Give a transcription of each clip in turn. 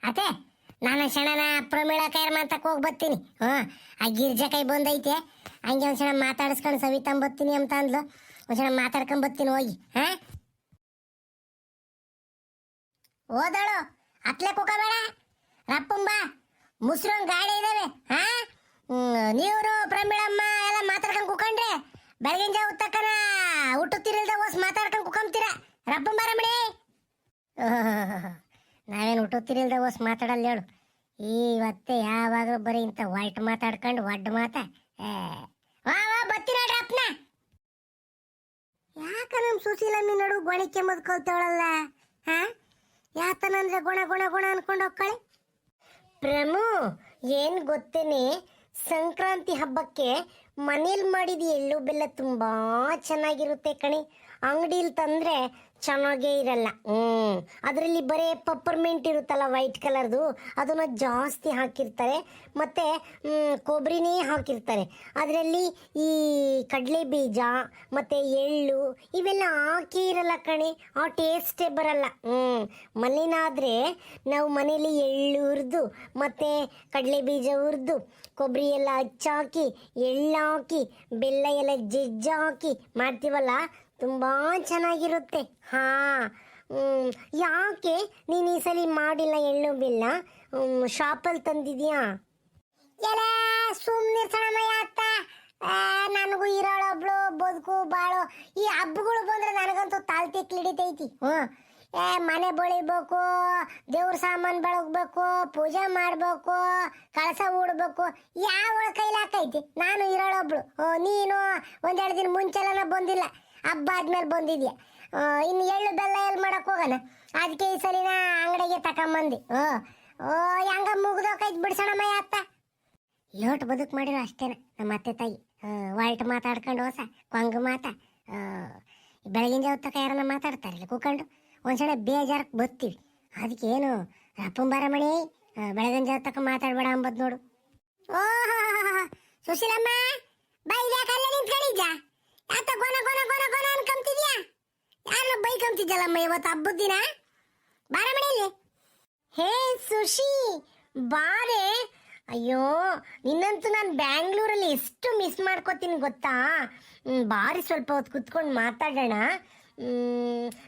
ಅತೆ ನಾನು ಕ್ಷಣನ ಪ್ರಮೀಳ ಕೈರ್ ಅಂತಕ್ಕೆ ಹೋಗಿ ಬರ್ತೀನಿ. ಆ ಗಿರ್ಜಾ ಕೈ ಬಂದೈತೆ, ಹಂಗೆ ಒಂದು ಕ್ಷಣ ಮಾತಾಡಿಸ್ಕೊಂಡು ಸವಿತಂಬ ಬರ್ತೀನಿ ಅಂತ ಅಂದ್ಲು. ಒಂದು ಕ್ಷಣ ಮಾತಾಡ್ಕೊಂಡ್ ಬರ್ತೀನಿ ಹೋಗಿ. ಓದಳು ಅತ್ಲೆ ಕುಕಬೇಡ, ರಪ್ಪಂಬ ಮುಸ್ರಂಗ್ ಗಾಡಿ ಇದಾವೆ. ನೀವರು ಪ್ರಮೀಳಮ್ಮ ಎಲ್ಲ ಮಾತಾಡ್ಕೊಂಡ್ ಕುಕೊಂಡ್ರೆ ಬೆಳಗಿನ ಜಾವ ತಕ್ಕನ ಹುಟ್ಟುತ್ತಿರಲ್ದ ಓಸ್ ಮಾತಾಡ್ಕೊಂಡ್ ಕುಕೊಂತೀರ. ರಪ್ಪಂಬ ರಮಣಿ ನಾವೇನು ಹುಟ್ಟುತ್ತಿರಲ್ದ ಓಸ್ ಮಾತಾಡಲ್ಲ ಹೇಳು. ಇವತ್ತೇ ಯಾವಾಗಲೂ ಬರೀ ಇಂಥ ಒಲ್ಟ್ ಮಾತಾಡ್ಕೊಂಡು ಒಡ್ಡ ಮಾತ. ವಾ ಬತ್ತೀರ ಅಪ್ಪನ. ಯಾಕ ನಮ್ ಸುಶೀಲಮ್ಮಿ ನಡು ಗೊಣಿಕೆ ಮದ್ಕೊಳ್ತಾವಳಲ್ಲ? ಯಾತನಂದ್ರೆ ಗುಣ ಗುಣ ಗುಣ ಅನ್ಕೊಂಡು ಹೋಗ್ಕಳಿ. ಪ್ರಮು ಏನ್ ಗೊತ್ತೇನೆ, ಸಂಕ್ರಾಂತಿ ಹಬ್ಬಕ್ಕೆ ಮನೇಲಿ ಮಾಡಿದ ಎಳ್ಳು ಬೆಲ್ಲ ತುಂಬಾ ಚೆನ್ನಾಗಿರುತ್ತೆ ಕಣಿ. ಅಂಗಡಿಲಿ ತಂದ್ರೆ ಚೆನ್ನಾಗೇ ಇರಲ್ಲ. ಅದರಲ್ಲಿ ಬರೀ ಪಪ್ಪರ್ಮೆಂಟ್ ಇರುತ್ತಲ್ಲ ವೈಟ್ ಕಲರ್ದು, ಅದನ್ನ ಜಾಸ್ತಿ ಹಾಕಿರ್ತಾರೆ. ಮತ್ತೆ ಕೊಬ್ಬರಿನೇ ಹಾಕಿರ್ತಾರೆ. ಅದರಲ್ಲಿ ಈ ಕಡಲೆ ಬೀಜ ಮತ್ತೆ ಎಳ್ಳು ಇವೆಲ್ಲ ಹಾಕಿ ಇರಲ್ಲ ಕಣಿ, ಆ ಟೇಸ್ಟೇ ಬರಲ್ಲ. ಮನೇನಾದ್ರೆ ನಾವು ಮನೇಲಿ ಎಳ್ಳು ಹುರಿದು ಮತ್ತೆ ಕಡಲೆ ಬೀಜ ಹುರಿದು ಕೊಬ್ಬರಿ ಎಲ್ಲ ಹಚ್ಚಾಕಿ ಎಳ್ಳು ಹಾಕಿ ಬೆಲ್ಲ ಎಲ್ಲ ಜಜ್ಜ ಹಾಕಿ ಮಾಡ್ತೀವಲ್ಲ, ತುಂಬಾ ಚೆನ್ನಾಗಿರುತ್ತೆ. ಯಾಕೆ ನೀನು ಈ ಸಲ ಮಾಡಿಲ್ಲ ಎಳ್ಳು ಬೆಲ್ಲ? ಶಾಪಲ್ಲಿ ತಂದಿದ್ಯಾ? ಎಲ್ಲ ಸುಮ್ಮನೆ ಸಣಮಯ ಅತ್ತ. ನನಗೂ ಇರೋಳೊಬ್ಳು ಬದುಕು ಬಾಳು. ಈ ಹಬ್ಬಗಳು ಬಂದ್ರೆ ನನಗಂತೂ ತಾಳ್ತಿಕ್ ಹಿಡಿತೈತಿ. ಮನೆ ಬಳಿಬೇಕು, ದೇವ್ರ ಸಾಮಾನು ಬೆಳಗ್ಬೇಕು, ಪೂಜೆ ಮಾಡ್ಬೇಕು, ಕಳಸ ಹೂಡ್ಬೇಕು, ಯಾವ ಕೈಲಾಕೈತಿ? ನಾನು ಇರೋಳೊಬ್ಳು. ನೀನು ಒಂದೆರಡು ದಿನ ಮುಂಚೆಲ್ಲ ಬಂದಿಲ್ಲ, ಹಬ್ಬ ಆದ್ಮೇಲೆ ಬಂದಿದ್ಯಾ. ಇನ್ನು ಎಳ್ಳು ಬೆಲ್ಲ ಎಲ್ಲಿ ಮಾಡಕ್ ಹೋಗೋಣ? ಅದಕ್ಕೆ ಈ ಸಲಿನ ಅಂಗಡಿಗೆ ತಕೊಂಬಂದಿ. ಹೆಂಗ ಮುಗ್ದೋಕೈತಿ ಬಿಡ್ಸೋಣಮ್ಮಯ್ಯ ಅತ್ತ. ಲೋಟ್ ಬದುಕು ಮಾಡಿರೋ ಅಷ್ಟೇನೆ ನಮ್ಮ ಅತ್ತೆ ತಾಯಿ. ವಾಲ್ಟ್ ಮಾತಾಡ್ಕೊಂಡು ಹೊಸ ಕೊಂಗ ಮಾತ ಬೆಳಗಿನ ಜಾವ ತಕ ಯಾರನ್ನ ಮಾತಾಡ್ತಾರಿಲ್ಲ ಕೂಕೊಂಡು ಒಂದ್ಸಲ ಬೇಜಾರಕ್ಕೆ ಬರ್ತೀವಿ. ಅದಕ್ಕೆ ಏನು ರಪ್ಪಂಬಾರಮಣಿ ಬೆಳಗಿನ ಜಾವ ತಕ ಮಾತಾಡ್ಬೇಡ ಅಂಬದ್ ನೋಡು. ಸುಶೀಲಮ್ಮ ಬೈದ್ಯಾಕಲ್ಲ ನಿಂತ್ಕೊಂಡಿದ್ದ? ಯಾತ ಗೊನ ಗೊನ ಗೊನ ಗೊನ ಅನ್ಕೊಂತಿದ್ಯಾ? ಯಾರನ್ನ ಬೈಕೊಂತಿದ್ದಲ್ಲಮ್ಮ ಇವತ್ತು ಹಬ್ಬದ ದಿನ? ಬಾರ ಮನೆಯಲ್ಲಿ. ಹೇ ಸುಶಿ ಬಾರೆ. ಅಯ್ಯೋ ನಿನ್ನಂತೂ ನಾನು ಬ್ಯಾಂಗ್ಳೂರಲ್ಲಿ ಎಷ್ಟು ಮಿಸ್ ಮಾಡ್ಕೋತೀನಿ ಗೊತ್ತಾ. ಬಾರಿ ಸ್ವಲ್ಪ ಹೊತ್ತು ಕುತ್ಕೊಂಡು ಮಾತಾಡೋಣ.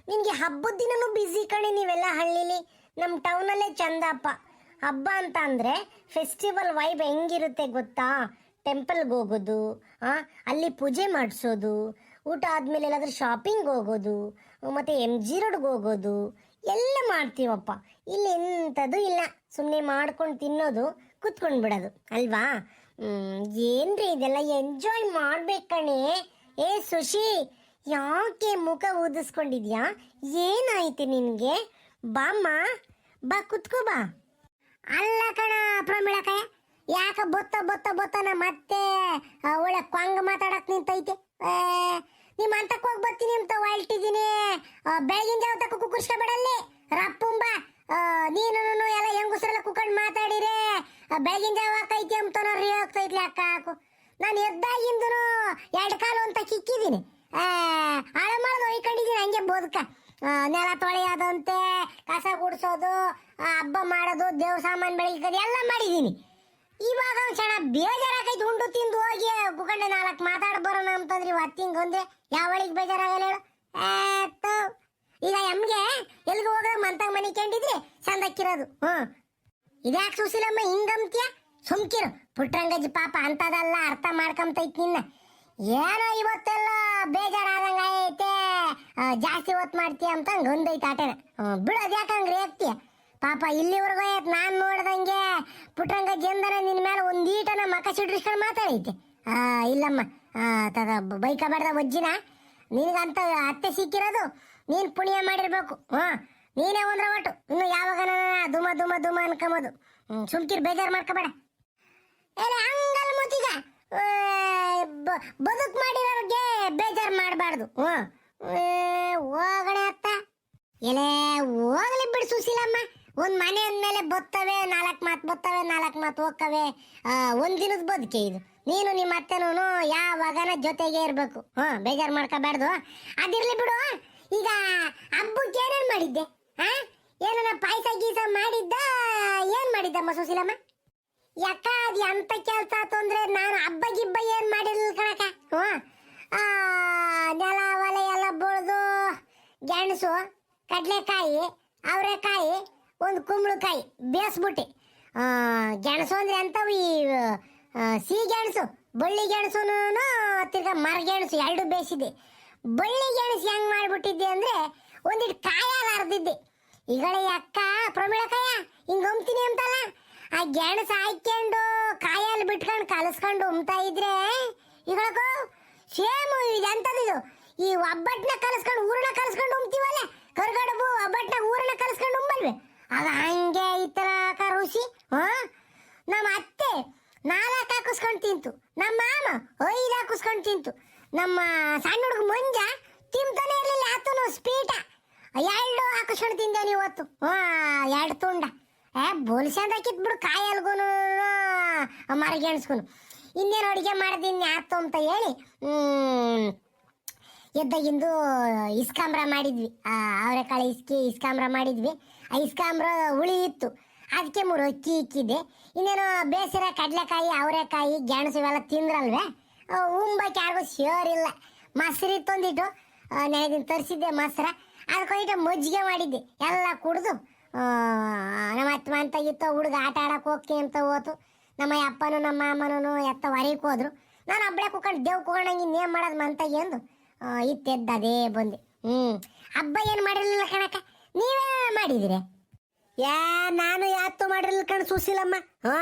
ನಿನಗೆ ಹಬ್ಬದ ದಿನನೂ ಬ್ಯುಸಿ ಕಣೆ ನೀವೆಲ್ಲ ಹಳ್ಳಿಲಿ. ನಮ್ಮ ಟೌನಲ್ಲೇ ಚಂದಪ್ಪ. ಹಬ್ಬ ಅಂತ ಅಂದರೆ ಫೆಸ್ಟಿವಲ್ ವೈಬ್ ಹೆಂಗಿರುತ್ತೆ ಗೊತ್ತಾ? ಟೆಂಪಲ್ಗೆ ಹೋಗೋದು, ಅಲ್ಲಿ ಪೂಜೆ ಮಾಡಿಸೋದು, ಊಟ ಆದಮೇಲೆ ಎಲ್ಲಾದ್ರೂ ಶಾಪಿಂಗ್ ಹೋಗೋದು, ಮತ್ತು MG ರೋಡ್ಗೆ ಹೋಗೋದು ಎಲ್ಲ ಮಾಡ್ತೀವಪ್ಪ. ಇಲ್ಲಿ ಎಂಥದ್ದು ಇಲ್ಲ, ಸುಮ್ಮನೆ ಮಾಡ್ಕೊಂಡು ತಿನ್ನೋದು, ಕುತ್ಕೊಂಡು ಬಿಡೋದು ಅಲ್ವಾ? ಏನ್ರಿ ಇದೆಲ್ಲ ಎಂಜಾಯ್ ಮಾಡ್ಬೇಕು ಕಣೆ. ಏ ಸುಶಿ, ಯಾಕೆ ಮುಖ ಊದಿಸ್ಕೊಂಡಿದ್ಯಾ? ಏನಾಯ್ತು ನಿನಗೆ? ಬಾಮ್ಮ ಬಾ ಕುತ್ಕೋ ಬಾ. ಅಲ್ಲ ಕಣ ಪ್ರಮೀಳಕಾಯ, ಯಾಕ ಬೊತ್ತ ಬೊತ್ತ ಬೊತ್ತನ ಮತ್ತೆ ಒಳ್ಳೆ ಕೊಂಗ ಮಾತಾಡಕ್ ನಿಂತೈತೆ. ನಿಮ್ಮ ಅಂತಕ್ಕೆ ಹೋಗಿ ಬರ್ತೀನಿ ಅಂತ ಹೊಲ್ಟಿದ್ದೀನಿ. ಬೆಳಗಿನ ಜಾವ ತಕ್ಕ ಕುಕ್ಕರ್ಸ್ಕೊಬೇಡಲ್ಲಿ ರಪ್ಪುಂಬ. ನೀನು ಎಲ್ಲ ಹೆಂಗುಸ್ರೆಲ್ಲ ಕುಕ್ಕಂಡು ಮಾತಾಡಿರೆ ಬೆಳಗಿನ ಜಾವ ಹಾಕೈತಿ ಅಂತ ರೀ ಹೋಗ್ತೈತ್ಲಿ ಅಕ್ಕ ಹಾಕು. ನಾನು ಎದ್ದಾಗಿಂದು ಎರಡು ಕಾಲು ಅಂತ ಕಿಕ್ಕಿದ್ದೀನಿ. ಹಳೆ ಮಾಡೋದು ಒಯ್ಕೊಂಡಿದ್ದೀನಿ ಹಂಗೆ ಬದುಕ. ನೆಲ ತೊಳೆಯೋದಂತೆ, ಕಸ ಗುಡಿಸೋದು, ಹಬ್ಬ ಮಾಡೋದು, ದೇವ್ರ ಸಾಮಾನು ಬೆಳಗೋದು ಎಲ್ಲ ಮಾಡಿದ್ದೀನಿ. ಇವಾಗ ಒಂದು ಕ್ಷಣ ಬೇಜಾರಾಗೈತಿ. ಉಂಡು ತಿಂದು ಹೋಗಿ ಕುಕಂಡೆ ನಾಲ್ಕು ಮಾತಾಡ್ ಬರೋಣ ಅಂತಂದ್ರಿ ಹೊತ್ತಿಂಗ್ ಅಂದ್ರೆ ಯಾವಳಿಗೆ ಬೇಜಾರಾಗಲ್ಲ ಹೇಳು? ಈಗ ಎಮ್ಗೆ ಎಲ್ಗೆ ಹೋಗ ಮಂತಾಗ ಮನೆ ಕಂಡಿದ್ರೆ ಚಂದಕ್ಕಿರೋದು. ಇದ್ಯಾಕೆ ಸುಶೀಲಮ್ಮ ಹಿಂಗಂತ್ಯ? ಸುಮ್ಕಿರು ಪುಟ್ರಂಗಜ್ಜಿ ಪಾಪ ಅಂತದಲ್ಲ, ಅರ್ಥ ಮಾಡ್ಕೊಂತೈತಿ ನಿನ್ನ. ಏನೋ ಇವತ್ತೆಲ್ಲ ಬೇಜಾರಾದಂಗ ಐತೆ, ಜಾಸ್ತಿ ಹೊತ್ತು ಮಾಡ್ತೀಯ ಅಂತ ಹಂಗೆ ಒಂದೈತೆ ಆಟನ. ಬಿಡೋದು ಯಾಕಂಗ್ರಿ ಆಗ್ತೀಯ ಪಾಪ. ಇಲ್ಲಿವರೆಗೂ ಆಯ್ತು ನಾನು ನೋಡ್ದಂಗೆ ಪುಟ್ರಂಗಜ್ಜಿ ಅಂದನ ನಿನ್ನ ಮೇಲೆ ಒಂದೀಟನ ಮಕ ಸಿಡ್ರಿಸ್ಕೊಂಡು ಮಾತಾಡೈತೆ. ಇಲ್ಲಮ್ಮ ಬೈಕಬೇಡ್ದ ವಜ್ಜಿನ. ನಿನಗಂತ ಅತ್ತೆ ಸಿಕ್ಕಿರೋದು ನೀನು ಪುಣ್ಯ ಮಾಡಿರ್ಬೇಕು. ನೀನೇ ಒಂದ್ರ ಒಟ್ಟು ಇನ್ನು ಯಾವಾಗ ದುಮ ದುಮ ದುಮ ಅನ್ಕೊಂಬೋದು. ಸುಮ್ಕಿರ್ ಬೇಜಾರು ಮಾಡ್ಕೋಬೇಡ. ಹಂಗಲ್ ಮುತ್ತಿಗ ಬದುಕು ಮಾಡಿರೋರಿಗೆ ಬೇಜಾರು ಮಾಡಬಾರ್ದು. ಹೋಗಣೆ ಅತ್ತ. ಎಲೆ ಹೋಗ್ಲಿ ಬಿಡು ಸುಶೀಲಮ್ಮ. ಒಂದ್ ಮನೆ ಅಂದ್ಮೇಲೆ ಬರ್ತವೆ, ನಾಲ್ಕು ಮಾತು ಬರ್ತವೆ, ನಾಲ್ಕು ಮಾತು ಹೋಗ್ತವೆ. ಒಂದಿನದ ಬದುಕೆ ಇದು. ನೀನು ನಿಮ್ಮ ಅತ್ತೆನೂ ಯಾವಾಗನ ಜೊತೆಗೆ ಇರ್ಬೇಕು. ಬೇಜಾರು ಮಾಡ್ಕೋಬಾರ್ದು. ಅದಿರ್ಲಿ ಬಿಡು. ಈಗ ಹಬ್ಬಕ್ಕೆ ಏನೇನು ಮಾಡಿದ್ದೆ? ಏನನ ಪಾಯಸ ಗೀಸ ಮಾಡಿದ್ದ ಮಾಡಿದ್ದಮ್ಮ ಸುಶೀಲಮ್ಮ. ಯಾಕ ಅದು ಎಂತ ಕೆಲಸ ತೊಂದ್ರೆ, ನಾನು ಹಬ್ಬ ಗಿಬ್ಬ ಏನ್ ಮಾಡಿರ್ಲಿಲ್ಲ ಕಣಕ. ಆ ನೆಲ ಹೊಲ ಎಲ್ಲ ಬಳ್ದು ಗೆಣಸು, ಕಡ್ಲೆಕಾಯಿ, ಅವರೆಕಾಯಿ, ಒಂದು ಕುಂಬಳಕಾಯಿ ಬೇಯಿಸ್ಬಿಟ್ಟೆ. ಗೆಣಸು ಅಂದ್ರೆ ಎಂತವು, ಈ ಸಿಹಿ ಗೆಣಸು, ಬಳ್ಳಿ ಗೆಣಸು ತಿರ್ಗಾ ಮರಗೆಣಸು ಎರಡು ಬೇಯಿಸಿದ್ದೆ. ಬಳ್ಳಿ ಗೆಣಸು ಹೆಂಗ್ ಮಾಡ್ಬಿಟ್ಟಿದ್ದೆ ಅಂದ್ರೆ ಒಂದಿಟ್ಟು ಕಾಯಾಗ ಅರ್ದಿದ್ದೆ. ಈಗಳೆ ಅಕ್ಕ ಪ್ರಮಿಳಕಾಯ ಹಿಂಗ ಹೊಮ್ತೀನಿ ಅಂತಲ್ಲ, ಆ ಗೆಣಸು ಹಾಕ್ಕೊಂಡು ಕಾಯಲ್ಲಿ ಬಿಟ್ಕೊಂಡು ಕಲಸ್ಕೊಂಡು ಉಮ್ತಾ ಇದ್ರೆ ಈಗಳಕ್ಕೂ ಸೇಮ್ ಎಂತದಿದು, ಈ ಒಬ್ಬಟ್ಟನ್ನ ಕಲಸ್ಕೊಂಡು ಊರನ್ನ ಕಲಸ್ಕೊಂಡು ಉಮ್ತೀವಲ್ಲ, ಕರ್ಗಡಬು ಒಬ್ಬಟ್ಟನ ಊರನ್ನ ಕಲಸ್ಕೊಂಡು ಉಂಬಲ್ವೆ, ಆಗ ಹಂಗೆ ಈ ತರ ರುಚಿ. ನಮ್ಮ ಅತ್ತೆ 4 ಹಾಕಿಸ್ಕೊಂಡು ತಿಂತು, ನಮ್ಮ ಮಾಮ 5 ಹಾಕಿಸ್ಕೊಂಡು ತಿಂತು, ನಮ್ಮ ಸಣ್ಣ ಹುಡುಗ ಮಂಜ ತಿಂತಾನೆ ಇರ್ಲಿಲ್ಲ, ಆತನು ಸ್ಪೀಟ 2 ಹಾಕಿಸ್ಕೊಂಡು ತಿಂದೇನೆ ಇವತ್ತು. 2 ತುಂಡ ಬೋಲ್ಸಂದ ಹಾಕಿತ್ ಬಿಡು, ಕಾಯಲ್ಗೂನು ಮರಗೆಣಸ್ಗುನು. ಇನ್ನೇನು ಅಡುಗೆ ಮಾಡಿದ್ದೀನಿ ಆತು ಅಂತ ಹೇಳಿ ಎದ್ದಾಗಿಂದು ಇಸ್ಕಾಂಬ್ರ ಮಾಡಿದ್ವಿ. ಅವರೆಕಾಳು ಇಸ್ಕಾಂಬ್ರ ಮಾಡಿದ್ವಿ. ಆ ಇಸ್ಕಾಂಬ್ರ ಹುಳಿ ಇತ್ತು, ಅದಕ್ಕೆ 3 ಅಕ್ಕಿ ಇಕ್ಕಿದ್ದೆ. ಇನ್ನೇನು ಬೇಸಿರ ಕಡಲೆಕಾಯಿ, ಅವರೆಕಾಯಿ, ಗೆಣಸು ಇವೆಲ್ಲ ತಿಂದ್ರಲ್ವೇ, ಉಂಬಕ್ಕೆ ಯಾರಿಗೂ ಸೇರಿಲ್ಲ. ಮೊಸರು ತಂದಿಟ್ಟು ನೆನೆದಿನ ತರಿಸಿದ್ದೆ ಮೊಸರ, ಅದಕ್ಕೊಂದಿಟ್ಟು ಮಜ್ಜಿಗೆ ಮಾಡಿದ್ದೆ. ಎಲ್ಲ ಕುಡಿದು ನಮ್ಮ ಅತ್ತ ಮಂತಾಗಿತ್ತು, ಹುಡುಗ ಆಟ ಆಡಕ್ಕೆ ಹೋಗ್ತೀನಿ ಅಂತ ಹೋತು. ನಮ್ಮ ಅಪ್ಪನೂ ನಮ್ಮ ಮಾಮನೂ ಎತ್ತ ಹೊರಗೆ ಹೋದ್ರು. ನಾನು ಒಬ್ಬಳೆ ಕುತ್ಕೊಂಡು ದೇವ್ ಕುತ್ಕೊಂಡಂಗೆ ಇನ್ನೇನು ಮಾಡೋದು ಮಂತಾಗಿ ಅಂದು ಇತ್ತೆದ್ದು ಅದೇ ಬಂದೆ. ಹಬ್ಬ ಏನು ಮಾಡಿರಲಿಲ್ಲ ಕಣಕ್ಕ, ನೀವೇ ಮಾಡಿದಿರಿ? ನಾನು ಯಾತು ಮಾಡಿರ್ಲಿಲ್ಲ ಕಣ್ ಸುಶೀಲಮ್ಮ.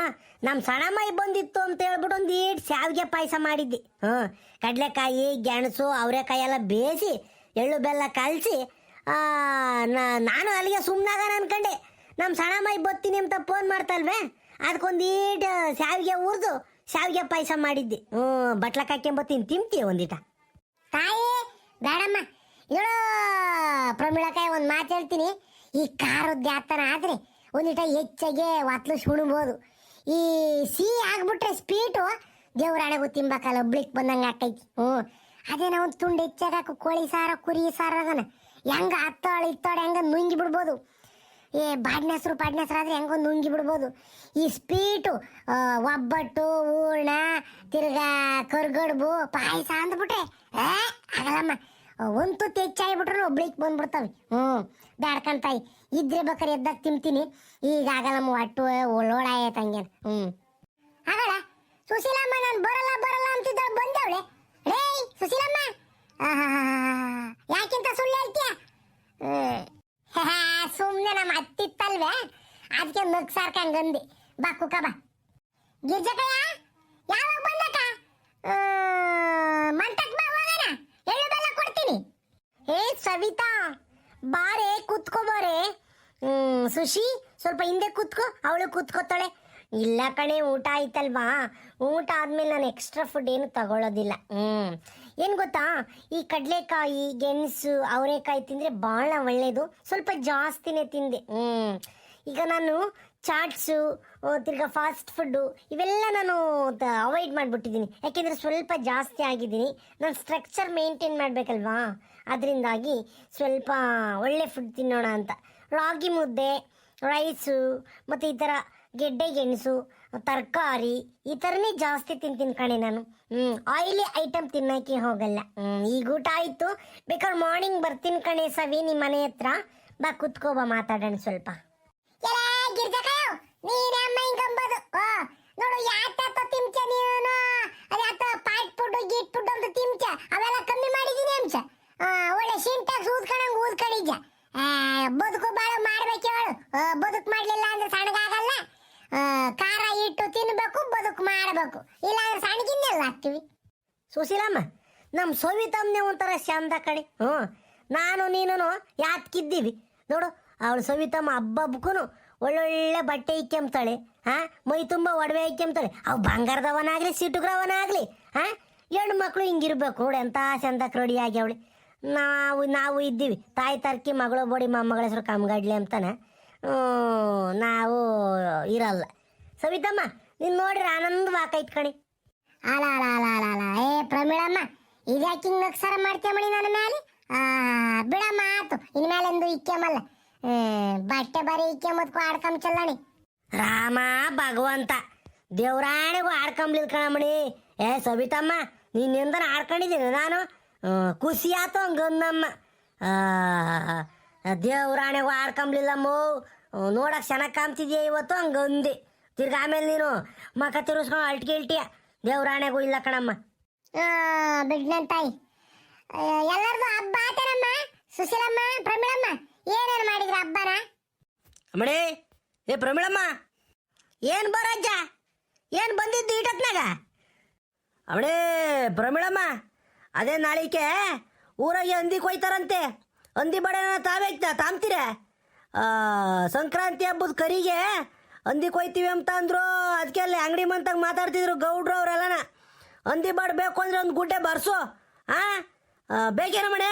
ನಮ್ಮ ಸಣ್ಣಮ್ಮಾಯಿ ಬಂದಿತ್ತು ಅಂತ ಹೇಳ್ಬಿಟ್ಟು ಒಂದು ಈಟ್ ಶಾವಿಗೆ ಪಾಯಸ ಮಾಡಿದ್ದೆ. ಕಡಲೆಕಾಯಿ, ಗೆಣಸು, ಅವರೆಕಾಯಿ ಎಲ್ಲ ಬೇಯಿಸಿ ಎಳ್ಳು ಬೆಲ್ಲ ಕಲಸಿ ನಾನು ಅಲ್ಲಿಗೆ ಸುಮ್ಮನಾಗ ಅನ್ಕಂಡೆ. ನಮ್ಮ ಸಣ್ಣಮ್ಮಾಯಿ ಬತ್ತೀನಿ ಅಂತ ಫೋನ್ ಮಾಡ್ತಲ್ವೇ, ಅದಕ್ಕೊಂದು ಈಟ್ ಶಾವಿಗೆ ಹುರಿದು ಶಾವಿಗೆ ಪಾಯಸ ಮಾಡಿದ್ದೆ. ಬಟ್ಲಕ್ಕೆ ಹಾಕ್ಕೊಂಬತ್ತೀನಿ, ತಿಂತೀಯ ಒಂದಿಟ? ತಾಯಿ ಬೇಡಮ್ಮ, ಹೇಳೋ ಪ್ರಮಿಳಕಾಯಿ ಒಂದು ಮಾತು ಹೇಳ್ತೀನಿ. ಈ ಖಾರದ್ದು ಯಾತನ ಆದರೆ ಒಂದಿಟ ಹೆಚ್ಚಾಗೆ ಒತ್ಲು ಸುಣ್ಬೋದು. ಈ ಸಿಹಿ ಆಗ್ಬಿಟ್ರೆ ಸ್ವೀಟು ದೇವ್ರಾಣೆಗೂ ತಿನ್ಬೇಕಲ್ಲ, ಒಬ್ಳಿಕ್ ಬಂದಂಗೆ ಹಾಕೈತಿ. ಅದೇ ನಾವು ಒಂದು ತುಂಡು ಹೆಚ್ಚಾಗಿ ಹಾಕು, ಕೋಳಿ ಸಾರ ಕುರಿ ಸಾರ ಅದನ್ನ ಹೆಂಗೆ ಹತ್ತಾಳು ಇತ್ತಾಳು ಹೆಂಗೆ ನುಂಗಿ ಬಿಡ್ಬೋದು. ಬಾಡ್ನೆಸ್ರು ಆದರೆ ಹೆಂಗೋ ನುಂಗಿ ಬಿಡ್ಬೋದು. ಈ ಸ್ವೀಟು ಒಬ್ಬಟ್ಟು, ಹೂರ್ಣ, ತಿರ್ಗಾ ಕರ್ಗಡ್ಬು, ಪಾಯಸ ಅಂದ್ಬಿಟ್ರೆ ಆಗಲ್ಲಮ್ಮ. ಒಂದು ತುತ್ತು ಹೆಚ್ಚಾಗಿಬಿಟ್ರು ಒಬ್ಳಿಗೆ ಬಂದ್ಬಿಡ್ತಾವೆ. ಬ್ಯಾಡ್ಕಂತಾಯಿ ಇದ್ರೆ ಬೇಕಾರೆ ಎದ್ದಾಗ ತಿಂತೀನಿ, ಈಗ ಆಗಲ್ಲಮ್ಮ, ಒಟ್ಟು ಒಳ್ಳೋಳ ಆಯ್ತು ಹಂಗೇನು. ಆಗಲ್ಲ ಸುಶೀಲಮ್ಮ, ನಾನು ಬರಲ್ಲ ಬರಲ್ಲ ಅಂತಿದ್ದಾಳೆ, ಬಂದವಳೆ. ರೇ ಸುಶೀಲಮ್ಮ, ಯಾಕಿಂತ ಸುಳ್ಳು ಹೇಳ್ತೀಯ? ಸುಮ್ಮನೆ ನಮ್ಮ ಅತ್ತಿತ್ತಲ್ವೇ, ಅದಕ್ಕೆ ನಗ್ ಸಾರ್ಕಂಗಂದೆ. ಬಾ ಕುಕ್ಕ ಬಾ. ಗಿರ್ಜಕಯ್ಯ ಯಾವಾಗ ಬಂದಕ್ಕ? ಮಂಟಕ್ ಬಾ, ಹೋಗೋಣ, ಎಳ್ಳು ಬೆಲ್ಲ ಕೊಡ್ತೀನಿ. ಸವಿತಾ ಬಾರೆ, ಕೂತ್ಕೋ ಬಾರೆ. ಸುಶಿ ಸ್ವಲ್ಪ ಹಿಂದೆ ಕೂತ್ಕೋ, ಅವಳು ಕೂತ್ಕೋತಾಳೆ. ಇಲ್ಲ ಕಣೆ, ಊಟ ಆಯ್ತಲ್ವಾ, ಊಟ ಆದ್ಮೇಲೆ ನಾನು ಎಕ್ಸ್ಟ್ರಾ ಫುಡ್ ಏನು ತಗೊಳ್ಳೋದಿಲ್ಲ. ಏನು ಗೊತ್ತಾ, ಈ ಕಡಲೆಕಾಯಿ, ಗೆಣಸು, ಅವರೆಕಾಯಿ ತಿಂದರೆ ಭಾಳ ಒಳ್ಳೆಯದು. ಸ್ವಲ್ಪ ಜಾಸ್ತಿನೇ ತಿಂದೆ. ಈಗ ನಾನು ಚಾಟ್ಸು, ತಿರ್ಗಾ ಫಾಸ್ಟ್ ಫುಡ್ಡು ಇವೆಲ್ಲ ನಾನು ಅವಾಯ್ಡ್ ಮಾಡಿಬಿಟ್ಟಿದ್ದೀನಿ. ಯಾಕೆಂದರೆ ಸ್ವಲ್ಪ ಜಾಸ್ತಿ ಆಗಿದ್ದೀನಿ. ನಾನು ಸ್ಟ್ರಕ್ಚರ್ ಮೇಂಟೈನ್ ಮಾಡಬೇಕಲ್ವಾ, ಅದರಿಂದಾಗಿ ಸ್ವಲ್ಪ ಒಳ್ಳೆ ಫುಡ್ ತಿನ್ನೋಣ ಅಂತ ರಾಗಿ ಮುದ್ದೆ, ರೈಸು, ಮತ್ತು ಈ ಥರ ಗೆಡ್ಡೆ ಗೆಣಸು, ತರಕಾರಿ ಈ ಥರನೇ ಜಾಸ್ತಿ ತಿಂತೀನಿ ಕಣೆ ನಾನು. ಆಯಿಲಿ ಐಟಮ್ ತಿನ್ನೋಕ್ಕೆ ಹೋಗಲ್ಲ. ಈಗ ಊಟ ಆಯಿತು, ಬೇಕಾದ್ರೆ ಮಾರ್ನಿಂಗ್ ಬರ್ತೀನಿ ಕಣೆ ಸವಿ ನಿಮ್ಮ ಮನೆ ಹತ್ರ. ಬಾ ಕುತ್ಕೋಬಾ, ಮಾತಾಡೋಣ ಸ್ವಲ್ಪ. ನೋಡು ಯಾತ ತಿಂಚ ನೀನು, ಅದ್ಯಾತ ಪಾಟ್ ಫುಡ್ ಗೀಟ್ ಫುಡ್ ಅಂತ ತಿಂಚ, ಅವೆಲ್ಲ ಕಮ್ಮಿ ಮಾಡಿದೀನಿ ಅಂಶ. ಒಳ್ಳೆ ಸಿಂಟಾಕ್ಸ್ ಊದ್ಕೊಂಡಂಗೆ ಊದ್ಕೊಂಡಿದ್ಯ. ಬದುಕು ಬಾಳ ಮಾಡ್ಬೇಕು ಹೇಳು, ಬದುಕು ಮಾಡ್ಲಿಲ್ಲ ಅಂದ್ರೆ ಸಣ್ಣಗಾಗಲ್ಲ. ಖಾರ ಇಟ್ಟು ತಿನ್ಬೇಕು, ಬದುಕು ಮಾಡಬೇಕು, ಇಲ್ಲ ಅಂದ್ರೆ ಸಣ್ಣಗಿನ್ನೆಲ್ಲ ಹಾಕ್ತಿವಿ. ಸುಶೀಲಮ್ಮ, ನಮ್ಮ ಸವಿತಮ್ಮನೆ ಒಂಥರ ಚಂದ ಕಣೆ. ನಾನು ನೀನು ಯಾತ್ಕಿದ್ದೀವಿ ನೋಡು. ಅವಳು ಸವಿತಮ್ಮ ಹಬ್ಬಕ್ಕೂ ಒಳ್ಳೊಳ್ಳೆ ಬಟ್ಟೆ ಇಕ್ಕೆಂಬ್ತಾಳೆ, ಮೈ ತುಂಬ ಒಡವೆ ಇಕ್ಕೆಂಬ್ತಾಳೆ. ಅವು ಬಂಗಾರದವನಾಗಲಿ ಸಿಟುಗ್ರವನಾಗಲಿ, ಹೆಣ್ಣು ಮಕ್ಕಳು ಹಿಂಗಿರ್ಬೇಕು ನೋಡಿ, ಎಂಥ ಚಂದಕ್ಕೆ ರೆಡಿ ಆಗ್ಯಾವಳಿ. ನಾವು ಇದ್ದೀವಿ ತಾಯಿ ತರ್ಕಿ ಮಗಳು ಬೋಡಿ ಮೊಮ್ಮಗಳ ಹೆಸರು ಕಮ್ಗಡ್ಲಿ ಅಂತಾನೆ, ನಾವು ಇರಲ್ಲ. ಸವಿತಮ್ಮ, ನೀನು ನೋಡ್ರಿ ಆನಂದವಾಕೈತ್ ಕಣಿ. ಅಲ ಅಲ ಅಲ ಅಲ ಅಲ ಪ್ರಮೀಳಮ್ಮ, ಇದ್ಯಾಕೆ ಹಿಂಗೆ ನಕ್ಸರ ಮಾಡ್ತೀಯ ಮಣಿ ನನ್ನ ಮೇಲೆ? ಬಿಡಮ್ಮ ಆತು, ಇನ್ಮೇಲೆಂದು ಇಕ್ಕೆಮಲ್ಲ. ಬಟ್ಟೆ ಬರೀ ಇಕ್ಕೆಂಬದ್ಕು ಆಡ್ಕೊಂಬ ಚಲ್ಲಣಿ. ರಾಮ ಭಗವಂತ ದೇವ್ರಾಣಿಗೂ ಆಡ್ಕೊಂಬ್ಲಿಲ್ ಕಣಮಣಿ. ಏ ಸವಿತಮ್ಮ ನಿನ್ನಿಂದನ ಆಡ್ಕೊಂಡಿದ್ದೀನಿ ನಾನು. ಖುಷಿ ಆತು ಹಂಗಂದಮ್ಮ. ದೇವ್ರಾಣಿಗೂ ಆಡ್ಕೊಂಬ್ಲಿಲ್ಲಮ್ಮ. ನೋಡಕ್ ಚೆನ್ನಾಗಿ ಕಾಣ್ತಿದ್ಯಾ ಇವತ್ತು ಹಂಗಂದೆ. ತಿರ್ಗಿ ಆಮೇಲೆ ನೀನು ಮಕ ತಿರ್ಸ್ಕೊಂಡು ಅಲ್ಟಿಯ ದೇವ್ರಾಣೆಗೂ ಇಲ್ಲ ಕಣಮ್ಮ. ಬಿಡ್ನನ್ ತಾಯಿ. ಎಲ್ಲರದು ಹಬ್ಬ ಆತನಮ್ಮ. ಸುಶೀಲಮ್ಮ, ಪ್ರಮೀಳಮ್ಮ ಏನೇನು ಮಾಡಿದ್ರ ಹಬ್ಬನ? ಅಮ್ಮಡಿ ಏ ಪ್ರಮೀಳಮ್ಮ, ಏನು ಬರಜ್ಜ, ಏನು ಬಂದಿದ್ದು ಈಟತ್ನಾಗ? ಅವಳೇ ಪ್ರಮೀಳಮ್ಮ, ಅದೇ ನಾಳಿಕೆ ಊರಾಗೆ ಹಂದಿ ಕೊಯ್ತಾರಂತೆ. ಹಂದಿ ಬಡೇನ ತಾಂಬ್ತೀರ? ಸಂಕ್ರಾಂತಿ ಹಬ್ಬದ ಕರಿಗೆ ಹಂದಿ ಕೊಯ್ತೀವಿ ಅಂತ ಅಂದ್ರು. ಅದಕ್ಕೆ ಅಲ್ಲಿ ಅಂಗಡಿ ಮಂತಾಗ ಮಾತಾಡ್ತಿದ್ರು ಗೌಡ್ರು ಅವರೆಲ್ಲನ. ಹಂದಿ ಬಾಡ್ ಬೇಕು ಅಂದ್ರೆ ಒಂದು ಗುಡ್ಡೆ ಬರ್ಸು. ಬೇಕೇನ ಮಣೆ?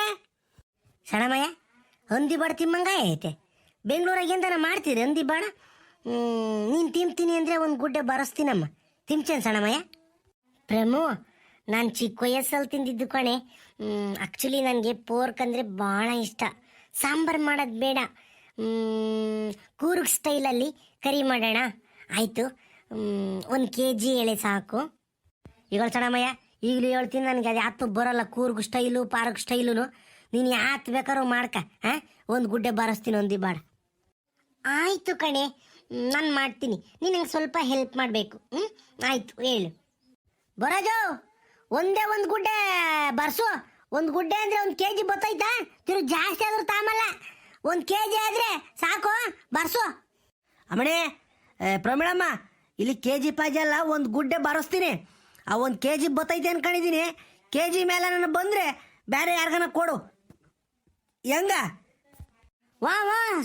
ಸಣಮಯ್ಯ, ಹಂದಿ ಬಾಡ್ ತಿಮ್ಮಂಗ ಐತೆ. ಬೆಂಗಳೂರಾಗಿಂದನ ಮಾಡ್ತೀರಿ ಹಂದಿ ಬಾಡ? ನೀನು ತಿಂತೀನಿ ಅಂದರೆ ಒಂದು ಗುಡ್ಡೆ ಬರಸ್ತೀನಮ್ಮ. ತಿಂಚೇನು ಸಣಮಯ್ಯ? ಪ್ರಮು, ನಾನು ಚಿಕ್ಕ ವಯಸ್ಸಲ್ಲಿ ತಿಂದಿದ್ದು ಕಣೆ. ಆ್ಯಕ್ಚುಲಿ ನನಗೆ ಪೋರ್ಕ್ ಅಂದರೆ ಭಾಳ ಇಷ್ಟ. ಸಾಂಬಾರು ಮಾಡೋದು ಬೇಡ, ಕೂರ್ಗ್ ಸ್ಟೈಲಲ್ಲಿ ಕರಿ ಮಾಡೋಣ. ಆಯಿತು, 1 kg ಎಳೆ ಸಾಕು. ಈಗ ಸಣಮಯ್ಯ, ಈಗಲೂ ಹೇಳ್ತೀನಿ, ನನಗೆ ಅದು ಯಾತು ಬರೋಲ್ಲ ಕೂರ್ಗ್ ಸ್ಟೈಲು ಪಾರ್ಕ್ ಸ್ಟೈಲು. ನೀನು ಯಾತು ಬೇಕಾದ್ರೂ ಮಾಡ್ಕ. ಒಂದು ಗುಡ್ಡೆ ಬರಸ್ತೀನಿ ಹಂದಿ ಬಾಡ. ಆಯಿತು ಕಣೆ, ನಾನು ಮಾಡ್ತೀನಿ. ನೀನು ನಂಗೆ ಸ್ವಲ್ಪ ಹೆಲ್ಪ್ ಮಾಡಬೇಕು. ಆಯಿತು ಹೇಳು. ಬರೋಜು, ಒಂದೇ ಒಂದು ಗುಡ್ಡೆ ಬರ್ಸು. ಒಂದು ಗುಡ್ಡೆ ಅಂದರೆ 1 kg ಬತ್ತೈತಾ? ತಿರುಗಿ ಜಾಸ್ತಿ ಆದ್ರೂ ತಾಮಲ್ಲ. 1 kg ಆದರೆ ಸಾಕು, ಬರ್ಸು. ಅಮ್ಮಣೆ ಪ್ರಮೀಳಮ್ಮ, ಇಲ್ಲಿ KG ಪಾಜಿ ಅಲ್ಲ, ಒಂದು ಗುಡ್ಡೆ ಬರಸ್ತೀನಿ. ಆ 1 kg ಬತ್ತೈತೆ ಅನ್ಕೊಂಡಿದ್ದೀನಿ. KG ಮೇಲೆ ನಾನು ಬಂದರೆ ಬೇರೆ ಯಾರಿಗಾನ ಕೊಡು. ಹೆಂಗ? ವಾ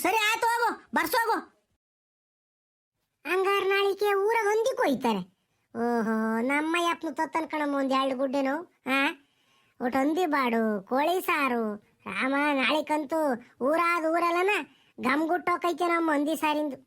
ಸರಿ ಆಯ್ತು, ಹೋಗು ಬರ್ಸೋಗು. ಹಂಗಾರ ನಾಳಿಕೆ ಊರಾಗ ಹೊಂದಿ ಕೊಯ್ತಾರೆ. ಓಹೋ, ನಮ್ಮ ಯಪ್ನು ತತ್ತನ್ ಕಣಮ್ಮ 1-2 ಗುಡ್ಡೆನು. ಒಟ್ಟು ಹಂದಿ ಬಾಡು, ಕೋಳಿ ಸಾರು. ರಾಮ, ನಾಳಿಕಂತೂ ಊರಾದ ಊರಲ್ಲನ ಗಮ್ಗುಟ್ಟೋಕೈತೆ ನಮ್ಮ ಹಂದಿ ಸಾರಿಂದು.